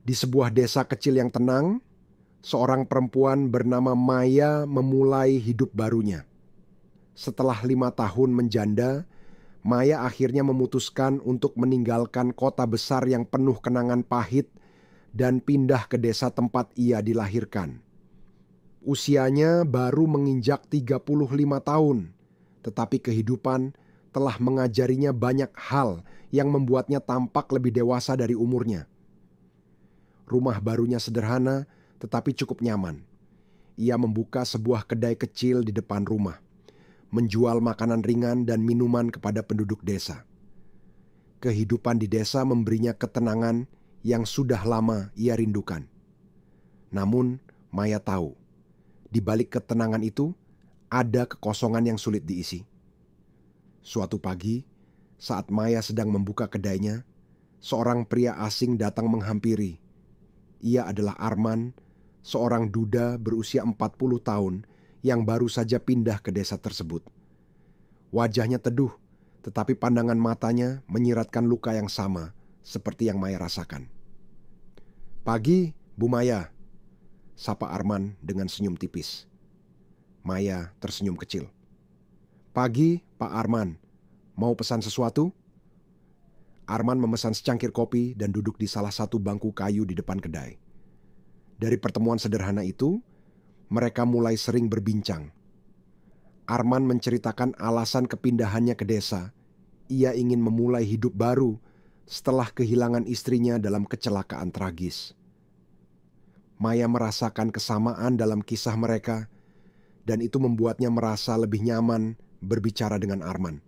Di sebuah desa kecil yang tenang, seorang perempuan bernama Maya memulai hidup barunya. Setelah 5 tahun menjanda, Maya akhirnya memutuskan untuk meninggalkan kota besar yang penuh kenangan pahit dan pindah ke desa tempat ia dilahirkan. Usianya baru menginjak 35 tahun, tetapi kehidupan telah mengajarinya banyak hal yang membuatnya tampak lebih dewasa dari umurnya. Rumah barunya sederhana tetapi cukup nyaman. Ia membuka sebuah kedai kecil di depan rumah, menjual makanan ringan dan minuman kepada penduduk desa. Kehidupan di desa memberinya ketenangan yang sudah lama ia rindukan. Namun, Maya tahu, di balik ketenangan itu ada kekosongan yang sulit diisi. Suatu pagi, saat Maya sedang membuka kedainya, seorang pria asing datang menghampiri. Ia adalah Arman, seorang duda berusia 40 tahun yang baru saja pindah ke desa tersebut. Wajahnya teduh, tetapi pandangan matanya menyiratkan luka yang sama seperti yang Maya rasakan. "Pagi, Bu Maya," sapa Arman dengan senyum tipis. Maya tersenyum kecil. "Pagi, Pak Arman. Mau pesan sesuatu?" Arman memesan secangkir kopi dan duduk di salah satu bangku kayu di depan kedai. Dari pertemuan sederhana itu, mereka mulai sering berbincang. Arman menceritakan alasan kepindahannya ke desa. Ia ingin memulai hidup baru setelah kehilangan istrinya dalam kecelakaan tragis. Maya merasakan kesamaan dalam kisah mereka, dan itu membuatnya merasa lebih nyaman berbicara dengan Arman.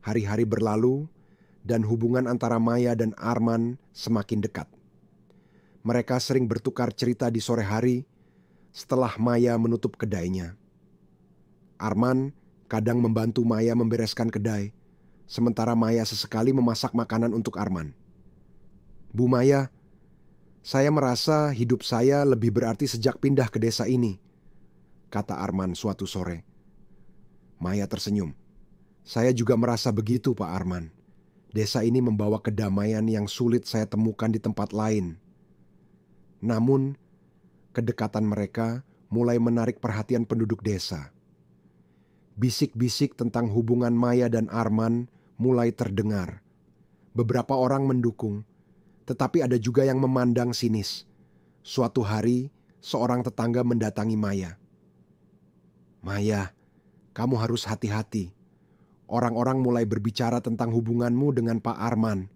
Hari-hari berlalu, dan hubungan antara Maya dan Arman semakin dekat. Mereka sering bertukar cerita di sore hari setelah Maya menutup kedainya. Arman kadang membantu Maya membereskan kedai, sementara Maya sesekali memasak makanan untuk Arman. "Bu Maya, saya merasa hidup saya lebih berarti sejak pindah ke desa ini," kata Arman suatu sore. Maya tersenyum. "Saya juga merasa begitu, Pak Arman. Desa ini membawa kedamaian yang sulit saya temukan di tempat lain." Namun, kedekatan mereka mulai menarik perhatian penduduk desa. Bisik-bisik tentang hubungan Maya dan Arman mulai terdengar. Beberapa orang mendukung, tetapi ada juga yang memandang sinis. Suatu hari, seorang tetangga mendatangi Maya. "Maya, kamu harus hati-hati. Orang-orang mulai berbicara tentang hubunganmu dengan Pak Arman,"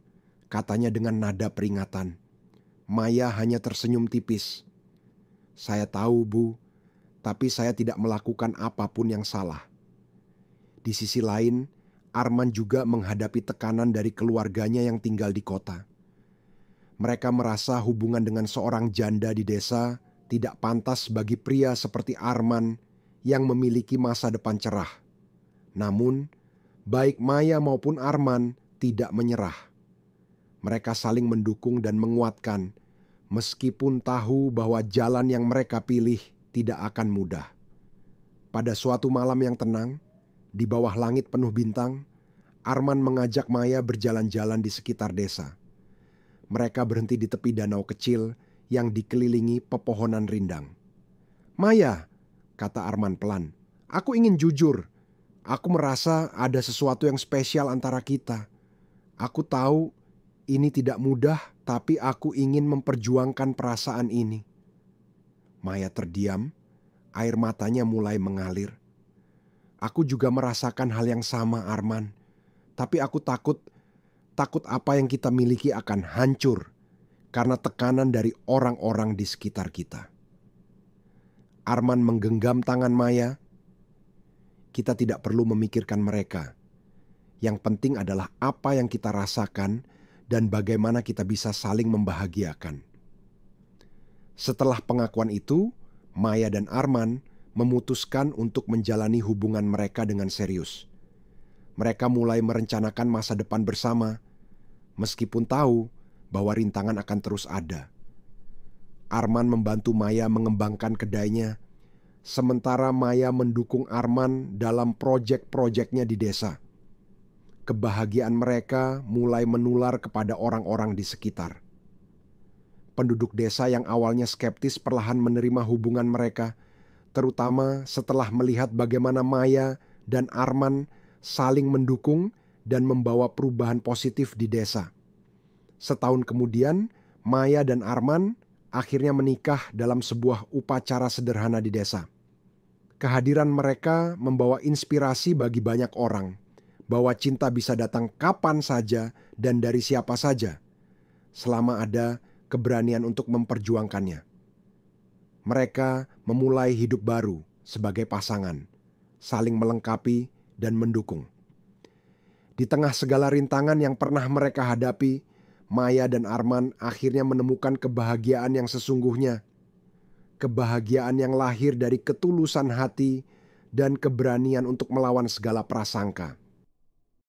katanya dengan nada peringatan. Maya hanya tersenyum tipis. "Saya tahu, Bu, tapi saya tidak melakukan apapun yang salah." Di sisi lain, Arman juga menghadapi tekanan dari keluarganya yang tinggal di kota. Mereka merasa hubungan dengan seorang janda di desa tidak pantas bagi pria seperti Arman yang memiliki masa depan cerah. Namun, baik Maya maupun Arman tidak menyerah. Mereka saling mendukung dan menguatkan, meskipun tahu bahwa jalan yang mereka pilih tidak akan mudah. Pada suatu malam yang tenang, di bawah langit penuh bintang, Arman mengajak Maya berjalan-jalan di sekitar desa. Mereka berhenti di tepi danau kecil yang dikelilingi pepohonan rindang. "Maya," kata Arman pelan, "aku ingin jujur. Aku merasa ada sesuatu yang spesial antara kita. Aku tahu ini tidak mudah, tapi aku ingin memperjuangkan perasaan ini." Maya terdiam, air matanya mulai mengalir. "Aku juga merasakan hal yang sama, Arman. Tapi aku takut apa yang kita miliki akan hancur karena tekanan dari orang-orang di sekitar kita." Arman menggenggam tangan Maya. "Kita tidak perlu memikirkan mereka. Yang penting adalah apa yang kita rasakan dan bagaimana kita bisa saling membahagiakan." Setelah pengakuan itu, Maya dan Arman memutuskan untuk menjalani hubungan mereka dengan serius. Mereka mulai merencanakan masa depan bersama, meskipun tahu bahwa rintangan akan terus ada. Arman membantu Maya mengembangkan kedainya, sementara Maya mendukung Arman dalam proyek-proyeknya di desa. Kebahagiaan mereka mulai menular kepada orang-orang di sekitar. Penduduk desa yang awalnya skeptis perlahan menerima hubungan mereka, terutama setelah melihat bagaimana Maya dan Arman saling mendukung dan membawa perubahan positif di desa. Setahun kemudian, Maya dan Arman akhirnya menikah dalam sebuah upacara sederhana di desa. Kehadiran mereka membawa inspirasi bagi banyak orang, bahwa cinta bisa datang kapan saja dan dari siapa saja, selama ada keberanian untuk memperjuangkannya. Mereka memulai hidup baru sebagai pasangan, saling melengkapi dan mendukung. Di tengah segala rintangan yang pernah mereka hadapi, Maya dan Arman akhirnya menemukan kebahagiaan yang sesungguhnya. Kebahagiaan yang lahir dari ketulusan hati dan keberanian untuk melawan segala prasangka.